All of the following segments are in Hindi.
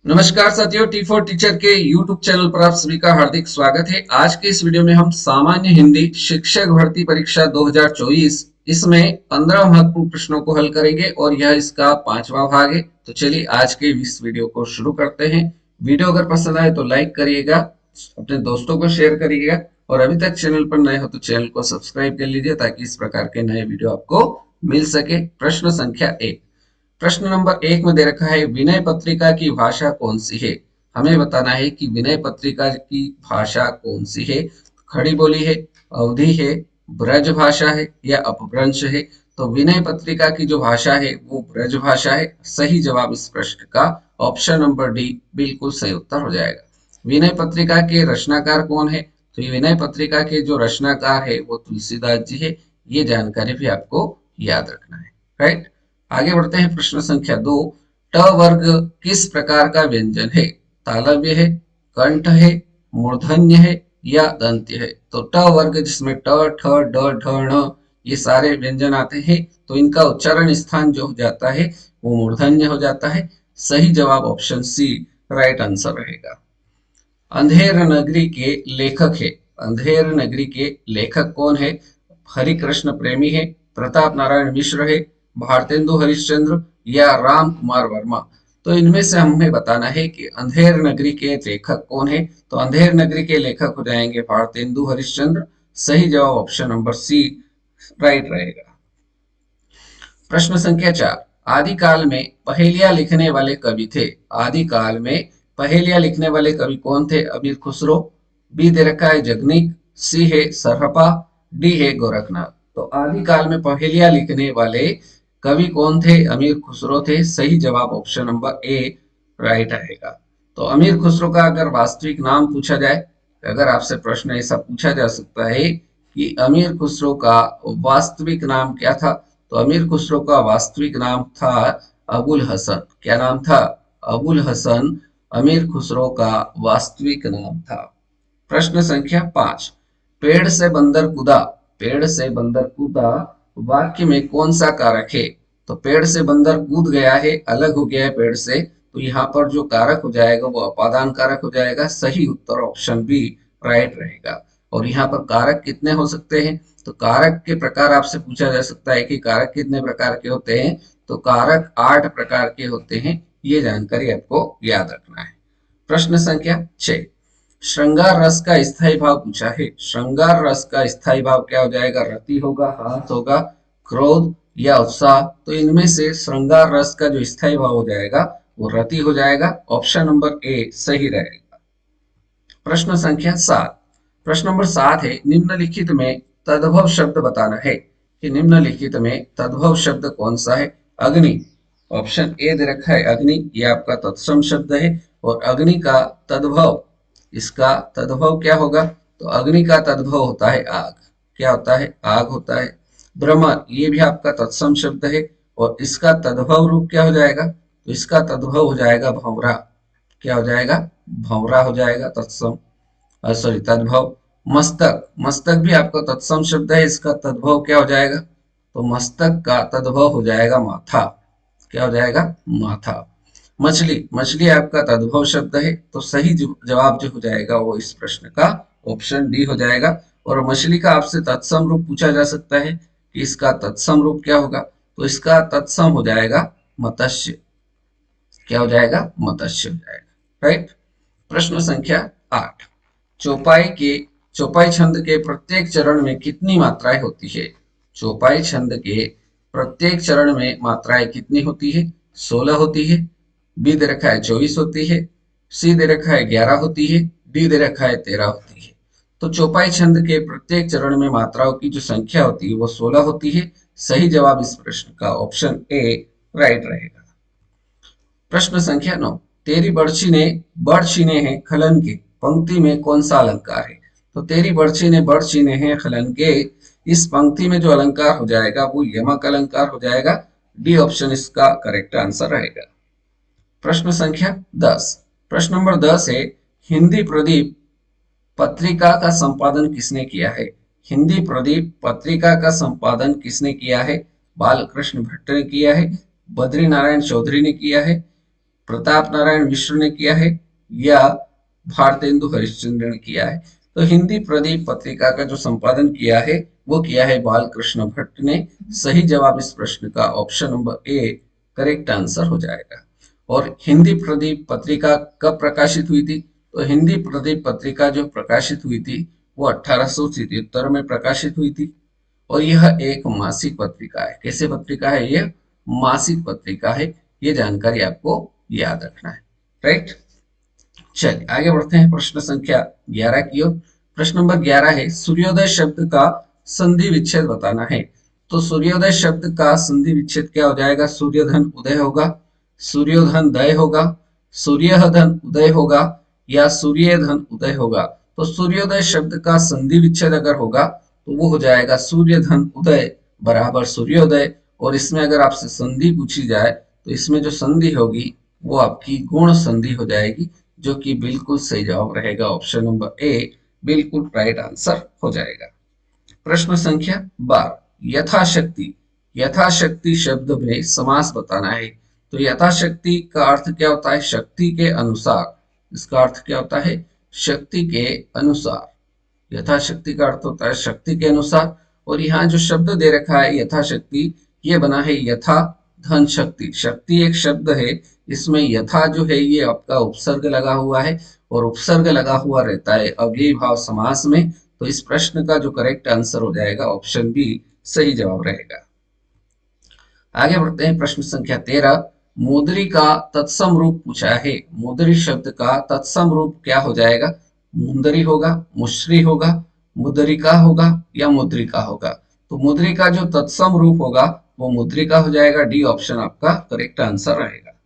नमस्कार साथियों, टी फॉर टीचर के यूट्यूब चैनल पर आप सभी का हार्दिक स्वागत है। आज के इस वीडियो में हम सामान्य हिंदी शिक्षक भर्ती परीक्षा 2024 इसमें 15 महत्वपूर्ण प्रश्नों को हल करेंगे और यह इसका 5वां भाग है। तो चलिए आज के इस वीडियो को शुरू करते हैं। वीडियो अगर पसंद आए तो लाइक करिएगा, अपने दोस्तों को शेयर करिएगा और अभी तक चैनल पर नए हो तो चैनल को सब्सक्राइब कर लीजिए ताकि इस प्रकार के नए वीडियो आपको मिल सके। प्रश्न संख्या 1। प्रश्न नंबर 1 में दे रखा है विनय पत्रिका की भाषा कौन सी है। हमें बताना है कि विनय पत्रिका की भाषा कौन सी है। खड़ी बोली है, अवधी है, ब्रज भाषा है या अपभ्रंश है। तो विनय पत्रिका की जो भाषा है वो ब्रज भाषा है। सही जवाब इस प्रश्न का ऑप्शन नंबर डी बिल्कुल सही उत्तर हो जाएगा। विनय पत्रिका के रचनाकार कौन है? तो ये विनय पत्रिका के जो रचनाकार है वो तुलसीदास जी है। ये जानकारी भी आपको याद रखना है। राइट, आगे बढ़ते हैं। प्रश्न संख्या 2। ट वर्ग किस प्रकार का व्यंजन है? तालव्य है, कंठ है, मूर्धन्य है या दंत्य है। तो ट वर्ग जिसमें ट, ठ, ड, ढ, ण ये सारे व्यंजन आते हैं तो इनका उच्चारण स्थान जो हो जाता है वो मूर्धन्य हो जाता है। सही जवाब ऑप्शन सी राइट आंसर रहेगा। अंधेर नगरी के लेखक है। अंधेर नगरी के लेखक कौन है? हरिकृष्ण प्रेमी है, प्रताप नारायण मिश्र है, भारतेंदु हरिश्चंद्र या राम कुमार वर्मा। तो इनमें से हमें बताना है कि अंधेर नगरी के लेखक कौन है। तो अंधेर नगरी के लेखक हो जाएंगे भारतेंदु हरिश्चंद्र। सही जवाब ऑप्शन नंबर सी राइट रहेगा। प्रश्न संख्या 4। आदिकाल में पहेलियां लिखने वाले कवि थे। आदिकाल में पहेलियां लिखने वाले कवि कौन थे? अमीर खुसरो, बी दे रखा है जगनीक, सी है सरहपा, डी है गोरखनाथ। तो आदिकाल में पहेलियां लिखने वाले कवि कौन थे? अमीर खुसरो थे। सही जवाब ऑप्शन नंबर ए राइट रहेगा। तो अमीर खुसरो का अगर वास्तविक नाम पूछा जाए, अगर आपसे प्रश्न ऐसा पूछा जा सकता है कि अमीर खुसरो का वास्तविक नाम क्या था, तो अमीर खुसरो का वास्तविक नाम था अबुल हसन। क्या नाम था? अबुल हसन अमीर खुसरो का वास्तविक नाम था। प्रश्न संख्या 5। पेड़ से बंदर कूदा, पेड़ से बंदर कूदा वाक्य में कौन सा कारक है? तो पेड़ से बंदर कूद गया है, अलग हो गया है पेड़ से, तो यहाँ पर जो कारक हो जाएगा वो अपादान कारक हो जाएगा। सही उत्तर ऑप्शन बी राइट रहेगा। और यहाँ पर कारक कितने हो सकते हैं? तो कारक के प्रकार आपसे पूछा जा सकता है कि कारक कितने प्रकार के होते हैं। तो कारक 8 प्रकार के होते हैं। ये जानकारी आपको याद रखना है। प्रश्न संख्या 6। श्रृंगार रस का स्थायी भाव पूछा है। श्रृंगार रस का स्थायी भाव क्या हो जाएगा? रति होगा, हास होगा, क्रोध या उत्साह। तो इनमें से श्रृंगार रस का जो स्थायी भाव हो जाएगा वो रति हो जाएगा। ऑप्शन नंबर ए सही रहेगा। प्रश्न संख्या 7। प्रश्न नंबर 7 है निम्नलिखित में तद्भव शब्द बताना है कि निम्नलिखित में तद्भव शब्द कौन सा है। अग्नि, ऑप्शन ए दे रखा है अग्नि, ये आपका तत्सम शब्द है। और अग्नि का तद्भव, इसका तद्भव क्या होगा? तो अग्नि का तद्भव होता है आग। क्या होता है? आग होता है। भ्रमर, ये भी आपका तत्सम शब्द है और इसका तद्भव रूप क्या हो जाएगा? तो इसका तद्भव हो जाएगा भंवरा। क्या हो जाएगा? भंवरा हो जाएगा तत्सम, सॉरी तद्भव। मस्तक, मस्तक भी आपका तत्सम शब्द है, इसका तद्भव क्या हो जाएगा? तो मस्तक का तद्भव हो जाएगा माथा। क्या हो जाएगा? माथा। मछली, मछली आपका तद्भव शब्द है, तो सही जवाब जो हो जाएगा वो इस प्रश्न का ऑप्शन डी हो जाएगा। और मछली का आपसे तत्सम रूप पूछा जा सकता है कि इसका तत्सम रूप क्या होगा? तो इसका तत्सम हो जाएगा मत्स्य। क्या हो जाएगा? मत्स्य हो जाएगा। राइट। प्रश्न संख्या 8। चौपाई के चौपाई छंद के प्रत्येक चरण में कितनी मात्राएं होती है? चौपाई छंद के प्रत्येक चरण में मात्राएं कितनी होती है? 16 होती है, बी दे रखा है 24 होती है, सी दे रखा है 11 होती है, डी दे रखा है 13 होती है। तो चौपाई छंद के प्रत्येक चरण में मात्राओं की जो संख्या होती है वो 16 होती है। सही जवाब इस प्रश्न का ऑप्शन ए राइट रहेगा। प्रश्न संख्या 9। तेरी बर्छी ने बड़ छीने हैं खलन के पंक्ति में कौन सा अलंकार है? तो तेरी बर्छी ने बड़ छीने हैं खलन के, इस पंक्ति में जो अलंकार हो जाएगा वो यमक अलंकार हो जाएगा। डी ऑप्शन इसका करेक्ट आंसर रहेगा। प्रश्न संख्या 10। प्रश्न नंबर 10 है हिंदी प्रदीप पत्रिका का संपादन किसने किया है? हिंदी प्रदीप पत्रिका का संपादन किसने किया है? बालकृष्ण भट्ट ने किया है, बद्री नारायण चौधरी ने किया है, प्रताप नारायण मिश्र ने किया है या भारतेंदु हरिश्चंद्र ने किया है? तो हिंदी प्रदीप पत्रिका का जो संपादन किया है वो किया है बालकृष्ण भट्ट ने। सही जवाब इस प्रश्न का option number A correct answer हो जाएगा। और हिंदी प्रदीप पत्रिका कब प्रकाशित हुई थी? तो हिंदी प्रदीप पत्रिका जो प्रकाशित हुई थी वो 1877 में प्रकाशित हुई थी। और यह एक मासिक पत्रिका है। कैसे पत्रिका है? यह मासिक पत्रिका है। ये जानकारी आपको याद रखना है। राइट, चलिए आगे बढ़ते हैं प्रश्न संख्या 11 की ओर। प्रश्न नंबर 11 है सूर्योदय शब्द का संधि विच्छेद बताना है। तो सूर्योदय शब्द का संधि विच्छेद क्या हो जाएगा? सूर्यधन उदय होगा, सूर्योधन दय होगा, सूर्यधन उदय होगा या सूर्यधन उदय होगा। तो सूर्योदय शब्द का संधि विच्छेद अगर होगा तो वो हो जाएगा सूर्यधन उदय बराबर सूर्योदय। और इसमें अगर आपसे संधि पूछी जाए तो इसमें जो संधि होगी वो आपकी गुण संधि हो जाएगी, जो कि बिल्कुल सही जवाब रहेगा। ऑप्शन नंबर ए बिल्कुल राइट आंसर हो जाएगा। प्रश्न संख्या 12 यथाशक्ति। यथाशक्ति शब्द में समास बताना है। तो यथाशक्ति का अर्थ क्या होता है? शक्ति के अनुसार। इसका अर्थ क्या होता है? शक्ति के अनुसार। यथाशक्ति का अर्थ होता है शक्ति के अनुसार। और यहाँ जो शब्द दे रखा है यथाशक्ति, ये बना है यथा धन शक्ति। शक्ति एक शब्द है, इसमें यथा जो है ये आपका उपसर्ग लगा हुआ है और उपसर्ग लगा हुआ रहता है अव्ययी भाव समास में। तो इस प्रश्न का जो करेक्ट आंसर हो जाएगा ऑप्शन बी सही जवाब रहेगा। आगे बढ़ते हैं प्रश्न संख्या 13 मुद्री का तत्सम रूप पूछा है। मुद्री शब्द का तत्सम रूप क्या हो जाएगा? मुंदरी होगा, मुश्री होगा, मुद्रिका होगा या मुद्रिका होगा। तो मुद्री का जो तत्सम रूप होगा वो मुद्रिका हो जाएगा। डी ऑप्शन आपका करेक्ट आंसर रहेगा।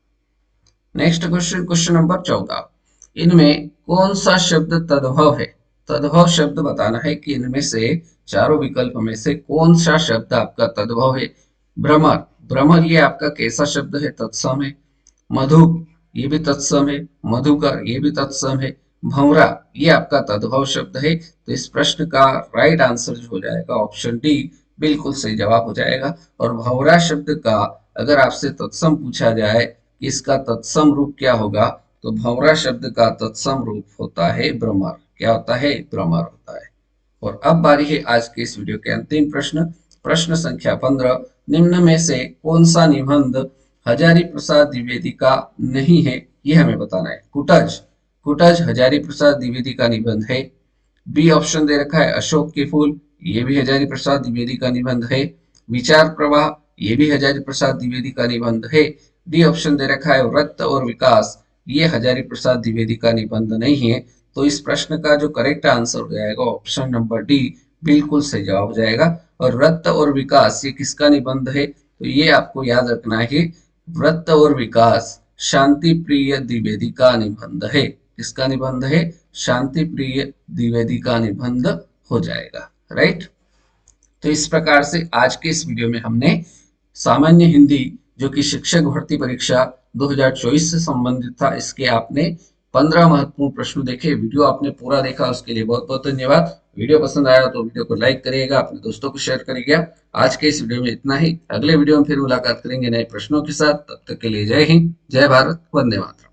नेक्स्ट क्वेश्चन, क्वेश्चन नंबर 14 इनमें कौन सा शब्द तद्भव है? तद्भव शब्द बताना है कि इनमें से चारों विकल्प में से कौन सा शब्द आपका तद्भव है। भ्रमर, भ्रमर ये आपका कैसा शब्द है? तत्सम है। मधु ये भी तत्सम है। मधुकर ये भी तत्सम है। भंवरा ये आपका तद्भव शब्द है। तो इस प्रश्न का राइट आंसर जो हो जाएगा ऑप्शन डी बिल्कुल सही जवाब हो जाएगा। और भंवरा शब्द का अगर आपसे तत्सम पूछा जाए कि इसका तत्सम रूप क्या होगा, तो भंवरा शब्द का तत्सम रूप होता है भ्रमर। क्या होता है? भ्रमर होता है। और अब बारी है आज के इस वीडियो के अंतिम प्रश्न, प्रश्न संख्या 15 निम्न में से कौन सा निबंध हजारी प्रसाद द्विवेदी का नहीं है? यह हमें बताना है। कुटज, कुटज हजारी प्रसाद द्विवेदी का निबंध है। बी ऑप्शन दे रखा है अशोक के फूल, ये भी हजारी प्रसाद द्विवेदी का निबंध है। विचार प्रवाह ये भी हजारी प्रसाद द्विवेदी का निबंध है। डी ऑप्शन दे रखा है वृत्त और विकास, ये हजारी प्रसाद द्विवेदी का निबंध नहीं है। तो इस प्रश्न का जो करेक्ट आंसर हो जाएगा ऑप्शन नंबर डी बिल्कुल सही जवाब हो जाएगा। और वृत्त और विकास ये किसका निबंध है? तो ये आपको याद रखना है, वृत्त और विकास शांति प्रिय द्विवेदी का निबंध है। किसका निबंध है? शांति प्रिय द्विवेदी का निबंध हो जाएगा। राइट, तो इस प्रकार से आज के इस वीडियो में हमने सामान्य हिंदी जो कि शिक्षक भर्ती परीक्षा 2024 से संबंधित था, इसके आपने 15 महत्वपूर्ण प्रश्न देखे। वीडियो आपने पूरा देखा उसके लिए बहुत बहुत धन्यवाद। वीडियो पसंद आया तो वीडियो को लाइक करिएगा, अपने दोस्तों को शेयर करिएगा। आज के इस वीडियो में इतना ही। अगले वीडियो में फिर मुलाकात करेंगे नए प्रश्नों के साथ। तब तक के लिए जय हिंद, जय भारत, वंदे मातरम।